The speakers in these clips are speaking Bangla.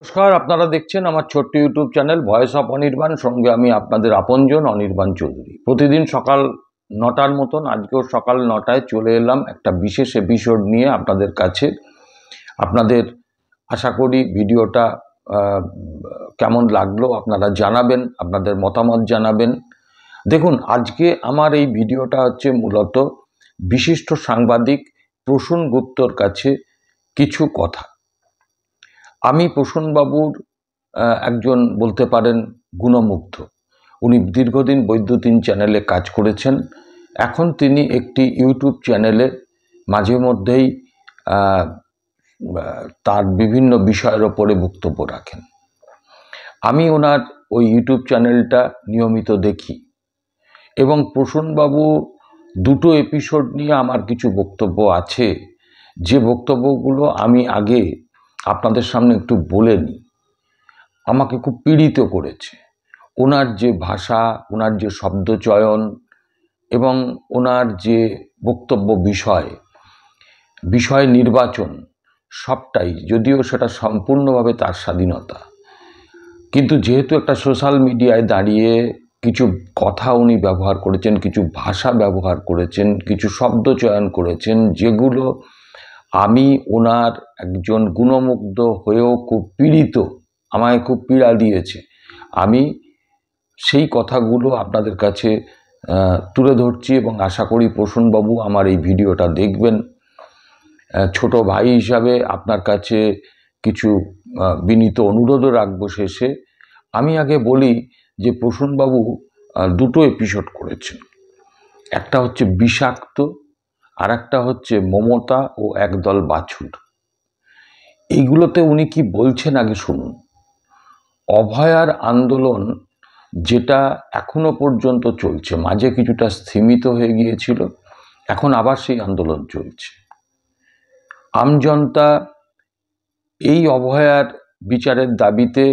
নমস্কার, আপনারা দেখছেন আমার ছোট্ট YouTube channel voice of Anirban. সঙ্গে আমি আপনাদের আপনজন অনির্বাণ চৌধুরী। প্রতিদিন সকাল 9টার মতন আজকেও সকাল 9টায় চলে এলাম একটা বিশেষ এপিসোড নিয়ে আপনাদের কাছে। আপনাদের আশা করি ভিডিওটা কেমন লাগলো আপনারা জানাবেন, আপনাদের মতামত জানাবেন। দেখুন, আজকে আমার এই ভিডিওটা হচ্ছে মূলত বিশিষ্ট সাংবাদিক প্রসূন গুপ্তর কাছে কিছু কথা। আমি প্রসূনবাবুর একজন বলতে পারেন গুণমুগ্ধ। উনি দীর্ঘদিন বৈদ্যুতিন চ্যানেলে কাজ করেছেন। এখন তিনি একটি ইউটিউব চ্যানেলে মাঝে মধ্যেই তার বিভিন্ন বিষয়ের ওপরে বক্তব্য রাখেন। আমি ওনার ওই ইউটিউব চ্যানেলটা নিয়মিত দেখি এবং প্রসূনবাবু দুটো এপিসোড নিয়ে আমার কিছু বক্তব্য আছে, যে বক্তব্যগুলো আমি আগে আপনাদের সামনে একটু বলে নিই। আমাকে খুব পীড়িত করেছে ওনার যে ভাষা, ওনার যে শব্দচয়ন এবং ওনার যে বক্তব্য বিষয় নির্বাচন, সবটাই, যদিও সেটা সম্পূর্ণভাবে তার স্বাধীনতা, কিন্তু যেহেতু একটা সোশ্যাল মিডিয়ায় দাঁড়িয়ে কিছু কথা উনি ব্যবহার করেছেন, কিছু ভাষা ব্যবহার করেছেন, কিছু শব্দচয়ন করেছেন, যেগুলো আমি ওনার একজন গুণমুগ্ধ হয়েও খুব পীড়িত, আমায় খুব পীড়া দিয়েছে। আমি সেই কথাগুলো আপনাদের কাছে তুলে ধরছি এবং আশা করি প্রসূনবাবু আমার এই ভিডিওটা দেখবেন। ছোট ভাই হিসাবে আপনার কাছে কিছু বিনীত অনুরোধও রাখবো শেষে। আমি আগে বলি যে প্রসূনবাবু দুটো এপিসোড করেছেন। একটা হচ্ছে বিষাক্ত, আর একটা হচ্ছে মমতা ও একদল বাছুর। এইগুলোতে উনি কি বলছেন আগে শুনুন। অভয়ার আন্দোলন, যেটা এখনো পর্যন্ত চলছে, মাঝে কিছুটা স্থিমিত হয়ে গিয়েছিল, এখন আবার সেই আন্দোলন চলছে। আমজনতা এই অভয়ার বিচারের দাবিতে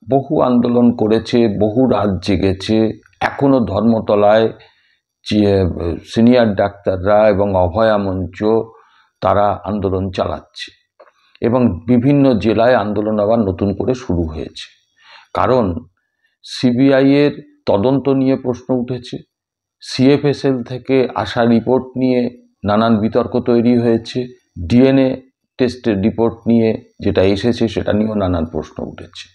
বহু আন্দোলন করেছে, বহু রাত জেগেছে। এখনো ধর্মতলায় সিনিয়র ডাক্তাররা এবং অভয়া মঞ্চ তারা আন্দোলন চালাচ্ছে এবং বিভিন্ন জেলায় আন্দোলন আবার নতুন করে শুরু হয়েছে। কারণ সিবিআইয়ের তদন্ত নিয়ে প্রশ্ন উঠেছে, সিএফএসএল থেকে আসা রিপোর্ট নিয়ে নানান বিতর্ক তৈরি হয়েছে, ডিএনএ টেস্টের রিপোর্ট নিয়ে যেটা এসেছে সেটা নিয়েও নানান প্রশ্ন উঠেছে।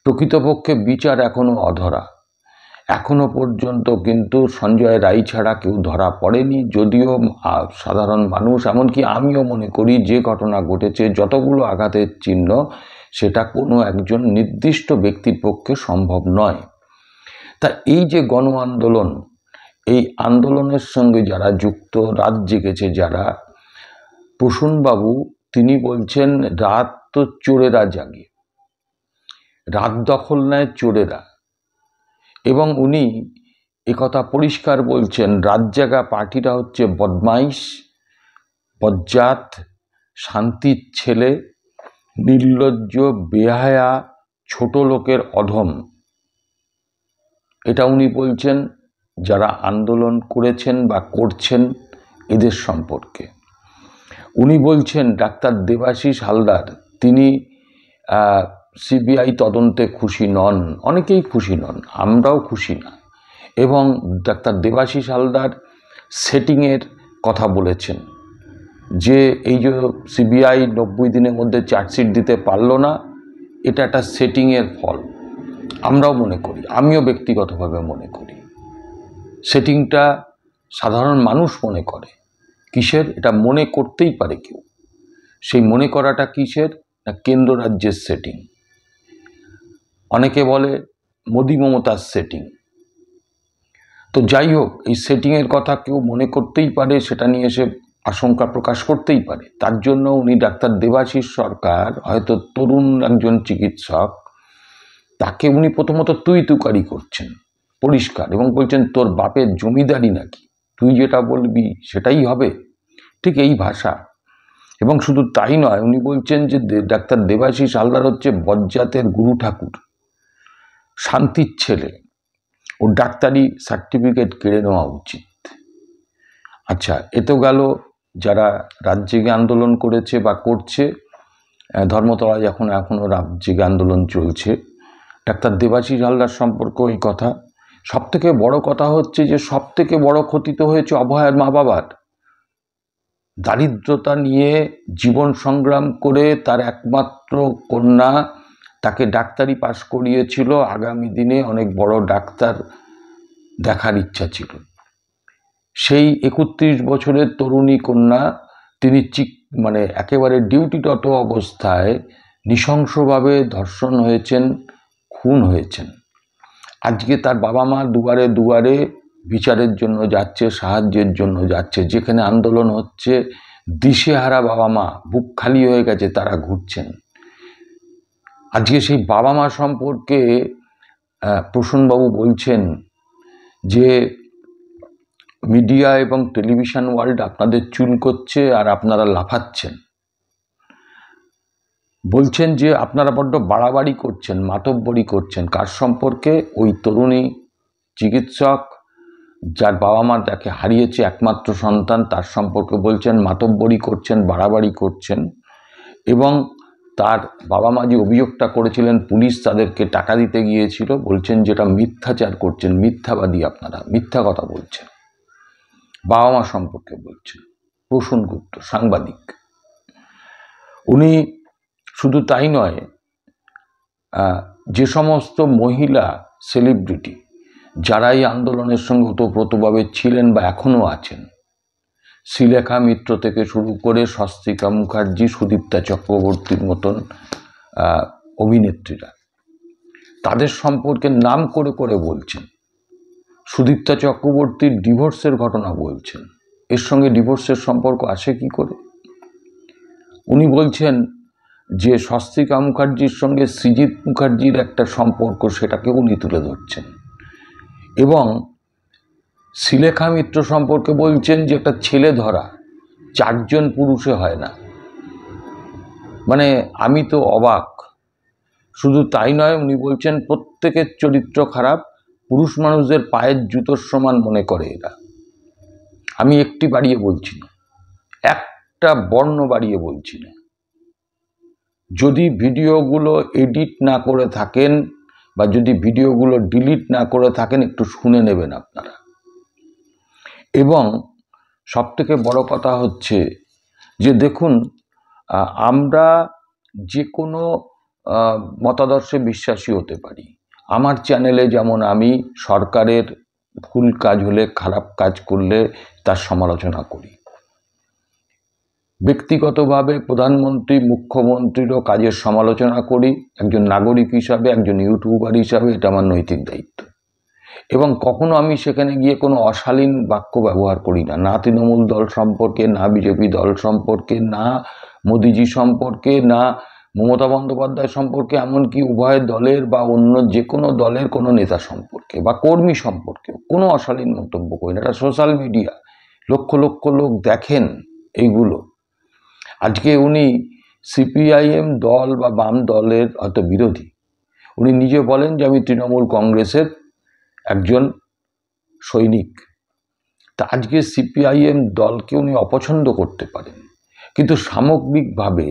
প্রকৃতপক্ষে বিচার এখনো অধরা। এখনো পর্যন্ত কিন্তু সঞ্জয় রায় ছাড়া কেউ ধরা পড়েনি, যদিও সাধারণ মানুষ, এমনকি আমিও মনে করি যে ঘটনা ঘটেছে, যতগুলো আঘাতের চিহ্ন, সেটা কোনো একজন নির্দিষ্ট ব্যক্তির পক্ষে সম্ভব নয়। তা এই যে গণ আন্দোলন, এই আন্দোলনের সঙ্গে যারা যুক্ত, রাত জেগেছে যারা, প্রসূনবাবু তিনি বলছেন রাত তো চোরেরা জাগে, রাত দখল নেয় চোরেরা। এবং উনি একথা পরিষ্কার বলছেন, রাত জাগা পার্টিরা হচ্ছে বদমাইশ, বজ্জাত, শান্তির ছেলে, নির্লজ্জ, বেহায়া, ছোট লোকের অধম। এটা উনি বলছেন যারা আন্দোলন করেছেন বা করছেন এদের সম্পর্কে। উনি বলছেন ডাক্তার দেবাশিস হালদার, তিনি সিবিআই তদন্তে খুশি নন, অনেকেই খুশি নন, আমরাও খুশি না। এবং ডাক্তার দেবাশিস হালদার সেটিংয়ের কথা বলেছেন, যে এই যে সিবিআই 90 দিনের মধ্যে চার্জশিট দিতে পারলো না, এটা একটা সেটিংয়ের ফল। আমরাও মনে করি, আমিও ব্যক্তিগতভাবে মনে করি। সেটিংটা সাধারণ মানুষ মনে করে কিসের, এটা মনে করতেই পারে কেউ। সেই মনে করাটা কিসের, না কেন্দ্র রাজ্যের সেটিং। অনেকে বলে মোদি মমতার সেটিং। তো যাই হোক, এই সেটিংয়ের কথা কেউ মনে করতেই পারে, সেটা নিয়ে সে আশঙ্কা প্রকাশ করতেই পারে। তার জন্য উনি ডাক্তার দেবাশিস সরকার, হয়তো তরুণ একজন চিকিৎসক, তাকে উনি প্রথমত তুই তুকারি করছেন পরিষ্কার, এবং বলছেন তোর বাপের জমিদারি নাকি, তুই যেটা বলবি সেটাই হবে, ঠিক এই ভাষা। এবং শুধু তাই নয়, উনি বলছেন যে ডাক্তার দেবাশিস হালদার হচ্ছে বজ্জাতের গুরু ঠাকুর, শান্তির ছেলে, ও ডাক্তারি সার্টিফিকেট কেড়ে নেওয়া উচিত। আচ্ছা, এ তো গেল যারা রাত জেগে আন্দোলন করেছে বা করছে। ধর্মতলায় এখনও রাজ্যিক আন্দোলন চলছে। ডাক্তার দেবাশিস হালদার সম্পর্কেও এই কথা। সবথেকে বড় কথা হচ্ছে যে সবথেকে বড় ক্ষতি তো হয়েছে অভয়ার মা বাবার। দারিদ্রতা নিয়ে জীবন সংগ্রাম করে তার একমাত্র কন্যা তাকে ডাক্তারি পাশ করিয়েছিল, আগামী দিনে অনেক বড় ডাক্তার দেখার ইচ্ছা ছিল। সেই 31 বছরের তরুণী কন্যা তিনি একেবারে ডিউটিরত অবস্থায় নৃশংসভাবে ধর্ষণ হয়েছেন, খুন হয়েছেন। আজকে তার বাবা মা দুয়ারে দুয়ারে বিচারের জন্য যাচ্ছে, সাহায্যের জন্য যাচ্ছে। যেখানে আন্দোলন হচ্ছে, দিশেহারা বাবা মা, বুক খালি হয়ে গেছে, তারা ঘুরছেন। আজকে সেই বাবা মা সম্পর্কে প্রসূনবাবু বলছেন যে মিডিয়া এবং টেলিভিশন ওয়ার্ল্ড আপনাদের চুল করছে আর আপনারা লাফাচ্ছেন। বলছেন যে আপনারা বড্ড বাড়াবাড়ি করছেন, মাতব্বরি করছেন। কার সম্পর্কে? ওই তরুণী চিকিৎসক যার বাবা মা তাকে হারিয়েছে, একমাত্র সন্তান, তার সম্পর্কে বলছেন মাতব্বরি করছেন, বাড়াবাড়ি করছেন। এবং তার বাবা মা যে অভিযোগটা করেছিলেন পুলিশ তাদেরকে টাকা দিতে গিয়েছিল, বলছেন যেটা মিথ্যাচার করছেন, মিথ্যাবাদী, আপনারা মিথ্যা কথা বলছেন। বাবা মা সম্পর্কে বলছেন প্রসূন গুপ্ত, সাংবাদিক। উনি শুধু তাই নয়, যে সমস্ত মহিলা সেলিব্রিটি যারা এই আন্দোলনের সঙ্গে ওতপ্রোতভাবে ছিলেন বা এখনও আছেন, শ্রীলেখা মিত্র থেকে শুরু করে স্বস্তিকা মুখার্জি, সুদীপ্তা চক্রবর্তীর মতন অভিনেত্রীরা, তাদের সম্পর্কে নাম করে করে বলছেন। সুদীপ্তা চক্রবর্তীর ডিভোর্সের ঘটনা বলছেন। এর সঙ্গে ডিভোর্সের সম্পর্ক আসে কি করে? উনি বলছেন যে স্বস্তিকা মুখার্জির সঙ্গে সৃজিত মুখার্জির একটা সম্পর্ক, সেটাকে উনি তুলে ধরছেন। এবং শ্রীলেখা মিত্র সম্পর্কে বলছেন যে একটা ছেলে ধরা, 4 জন পুরুষে হয় না। আমি তো অবাক। শুধু তাই নয়, উনি বলছেন প্রত্যেকের চরিত্র খারাপ, পুরুষ মানুষদের পায়ের জুতোর সমান মনে করে এরা। আমি একটি বাড়িয়ে বলছি না, একটা বর্ণ বাড়িয়ে বলছি না। যদি ভিডিওগুলো এডিট না করে থাকেন বা যদি ভিডিওগুলো ডিলিট না করে থাকেন, একটু শুনে নেবেন আপনারা। এবং সবথেকে বড় কথা হচ্ছে যে দেখুন, আমরা যে কোনো মতাদর্শে বিশ্বাসী হতে পারি। আমার চ্যানেলে যেমন আমি সরকারের ভুল কাজ হলে, খারাপ কাজ করলে তার সমালোচনা করি। ব্যক্তিগতভাবে প্রধানমন্ত্রী, মুখ্যমন্ত্রীরও কাজের সমালোচনা করি। একজন নাগরিক হিসাবে, একজন ইউটিউবার হিসাবে এটা আমার নৈতিক দায়িত্ব। এবং কখনো আমি সেখানে গিয়ে কোনো অশালীন বাক্য ব্যবহার করি না, না তৃণমূল দল সম্পর্কে, না বিজেপি দল সম্পর্কে, না মোদিজি সম্পর্কে, না মমতা বন্দ্যোপাধ্যায় সম্পর্কে, এমনকি উভয় দলের বা অন্য যে কোনো দলের কোনো নেতা সম্পর্কে বা কর্মী সম্পর্কে কোনো অশালীন মন্তব্য করি না। এটা সোশ্যাল মিডিয়া, লক্ষ লক্ষ লোক দেখেন এইগুলো। আজকে উনি সিপিআইএম দল বা বাম দলের হয়তো বিরোধী, উনি নিজে বলেন যে আমি তৃণমূল কংগ্রেসের একজন সৈনিক। তা আজকে সিপিআইএম দলকে উনি অপছন্দ করতে পারেন, কিন্তু সামগ্রিকভাবে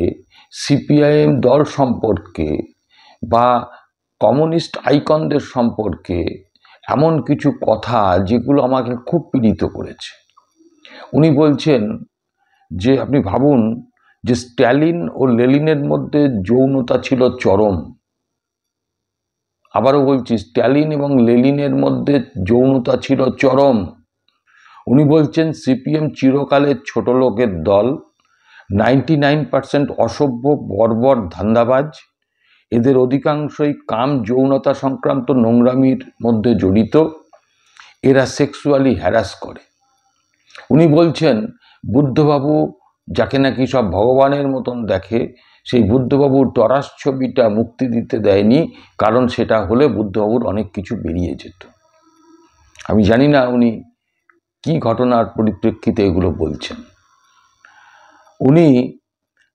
সিপিআইএম দল সম্পর্কে বা কমিউনিস্ট আইকনদের সম্পর্কে এমন কিছু কথা যেগুলো আমাকে খুব পীড়িত করেছে। উনি বলছেন যে আপনি ভাবুন যে স্ট্যালিন ও লেনিনের মধ্যে যৌনতা ছিল চরম। আবারও বলছি, স্ট্যালিন এবং লেনিনের মধ্যে যৌনতা ছিল চরম। উনি বলছেন সিপিএম চিরকালের ছোট লোকের দল, 99% অসভ্য, বর্বর, ধান্দাবাজ। এদের অধিকাংশই কাম যৌনতা সংক্রান্ত নোংরামির মধ্যে জড়িত। এরা সেক্সুয়ালি হ্যারাস করে। উনি বলছেন বুদ্ধবাবু, যাকে নাকি সব ভগবানের মতন দেখে, সেই বুদ্ধবাবুর টরাস ছবিটা মুক্তি দিতে দেয়নি, কারণ সেটা হলে বুদ্ধবাবুর অনেক কিছু বেরিয়ে যেত। আমি জানি না উনি কি ঘটনার পরিপ্রেক্ষিতে এগুলো বলছেন। উনি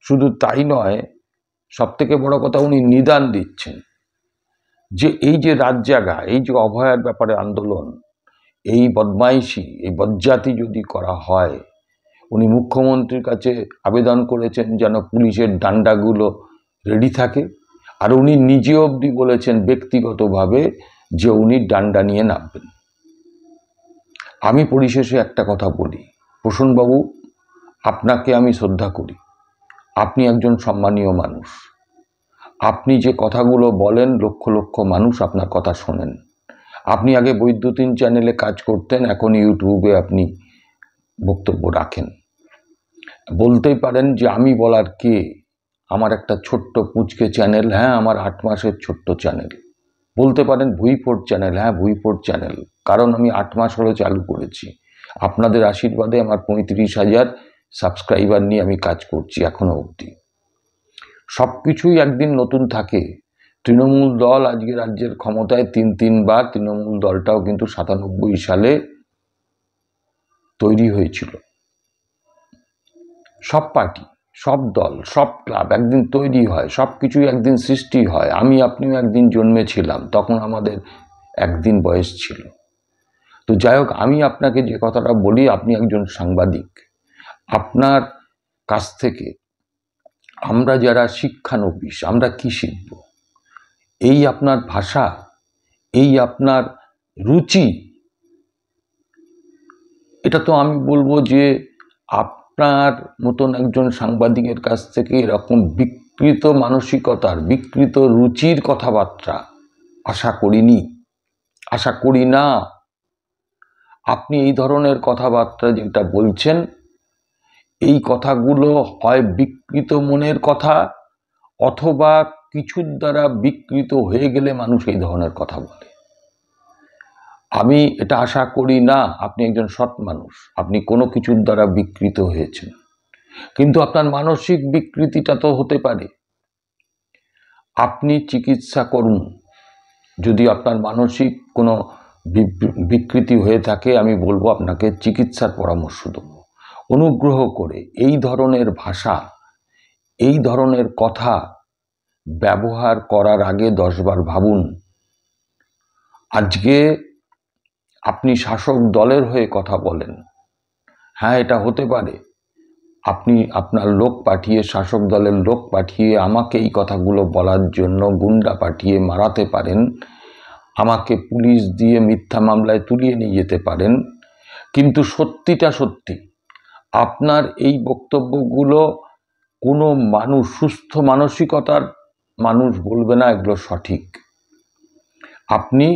শুধু তাই নয়, সবথেকে বড় কথা, উনি নিদান দিচ্ছেন যে এই যে রাত জাগা, এই যে অভয়ার ব্যাপারে আন্দোলন, এই বদমাইশি, এই বজ্জাতি যদি করা হয়, উনি মুখ্যমন্ত্রীর কাছে আবেদন করেছেন যেন পুলিশের ডান্ডাগুলো রেডি থাকে। আর উনি নিজে অবধি বলেছেন ব্যক্তিগতভাবে যে উনি ডান্ডা নিয়ে নামবেন। আমি পরিশেষে একটা কথা বলি, প্রসূনবাবু, আপনাকে আমি শ্রদ্ধা করি। আপনি একজন সম্মানীয় মানুষ। আপনি যে কথাগুলো বলেন লক্ষ লক্ষ মানুষ আপনার কথা শোনেন। আপনি আগে বৈদ্যুতিন চ্যানেলে কাজ করতেন, এখন ইউটিউবে আপনি বক্তব্য রাখেন। বলতেই পারেন যে আমি বলার কে, আমার একটা ছোট্ট পুচকে চ্যানেল, হ্যাঁ আমার 8 মাসের ছোট্ট চ্যানেল। বলতে পারেন ভুইফোট চ্যানেল, হ্যাঁ ভুইফোট চ্যানেল, কারণ আমি 8 মাস হলো চালু করেছি। আপনাদের আশীর্বাদে আমার 35,000 সাবস্ক্রাইবার নিয়ে আমি কাজ করছি এখনো অবধি। সব কিছুই একদিন নতুন থাকে। তৃণমূল দল আজকে রাজ্যের ক্ষমতায় 3বার, তৃণমূল দলটাও কিন্তু 97 সালে তৈরি হয়েছিল। সব পার্টি, সব দল, সব ক্লাব একদিন তৈরি হয়, সব কিছুই একদিন সৃষ্টি হয়। আমি আপনিও একদিন জন্মেছিলাম, তখন আমাদের একদিন বয়স ছিল। তো যাই হোক, আমি আপনাকে যে কথাটা বলি, আপনি একজন সাংবাদিক। আপনার কাছ থেকে আমরা যারা শিক্ষানবিশ, আমরা কি শিখব? এই আপনার ভাষা, এই আপনার রুচি, এটা তো আমি বলবো যে আপনার মতন একজন সাংবাদিকের কাছ থেকে এরকম বিকৃত মানসিকতার, বিকৃত রুচির কথাবার্তা আশা করিনি, আশা করি না। আপনি এই ধরনের কথাবার্তা যেটা বলছেন, এই কথাগুলো হয় বিকৃত মনের কথা, অথবা কিছুর দ্বারা বিকৃত হয়ে গেলে মানুষ এই ধরনের কথা বলে। আমি এটা আশা করি না। আপনি একজন সৎ মানুষ, আপনি কোনো কিছুর দ্বারা বিকৃত হয়েছেন, কিন্তু আপনার মানসিক বিকৃতিটা তো হতে পারে। আপনি চিকিৎসা করুন। যদি আপনার মানসিক কোনো বিকৃতি হয়ে থাকে, আমি বলবো আপনাকে চিকিৎসার পরামর্শ দেব। অনুগ্রহ করে এই ধরনের ভাষা, এই ধরনের কথা ব্যবহার করার আগে 10 বার ভাবুন। আজকে আপনি শাসক দলের হয়ে কথা বলেন, হ্যাঁ এটা হতে পারে। আপনি আপনার লোক পাঠিয়ে, শাসক দলের লোক পাঠিয়ে আমাকে এই কথাগুলো বলার জন্য গুন্ডা পাঠিয়ে মারাতে পারেন, আমাকে পুলিশ দিয়ে মিথ্যা মামলায় তুলিয়ে নিয়ে যেতে পারেন, কিন্তু সত্যিটা সত্যি, আপনার এই বক্তব্যগুলো কোনো মানুষ, সুস্থ মানসিকতার মানুষ বলবে না এগুলো সঠিক। আপনি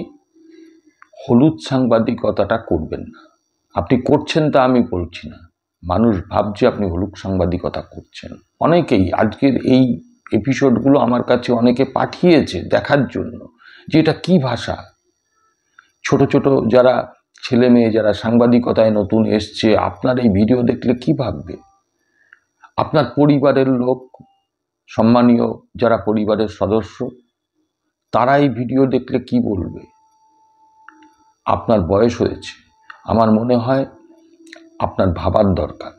হলুদ সাংবাদিকতাটা করবেন না। আপনি করছেন তা আমি বলছি না, মানুষ ভাবছে আপনি হলুদ সাংবাদিকতা করছেন। অনেকেই আজকের এই এপিসোডগুলো আমার কাছে অনেকে পাঠিয়েছে দেখার জন্য যে এটা কী ভাষা। ছোট ছোট যারা ছেলে মেয়ে যারা সাংবাদিকতায় নতুন এসছে, আপনার এই ভিডিও দেখলে কি ভাববে? আপনার পরিবারের লোক, সম্মানীয় যারা পরিবারের সদস্য, তারা এই ভিডিও দেখলে কি বলবে? আপনার বয়স হয়েছে, আমার মনে হয় আপনার ভাবার দরকার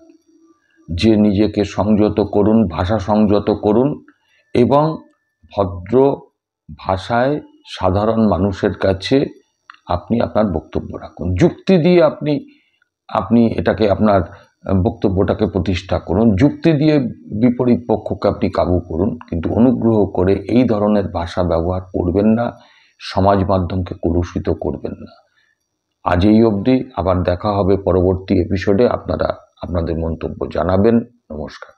যে নিজেকে সংযত করুন, ভাষা সংযত করুন, এবং ভদ্র ভাষায় সাধারণ মানুষের কাছে আপনি আপনার বক্তব্য রাখুন। যুক্তি দিয়ে আপনি এটাকে আপনার বক্তব্যটাকে প্রতিষ্ঠা করুন, যুক্তি দিয়ে বিপরীত পক্ষকে আপনি কাবু করুন, কিন্তু অনুগ্রহ করে এই ধরনের ভাষা ব্যবহার করবেন না, সমাজ মাধ্যমকে কলুষিত করবেন না। আজ এই অবধি, আবার দেখা হবে পরবর্তী এপিসোডে। আপনারা আপনাদের মন্তব্য জানাবেন। নমস্কার।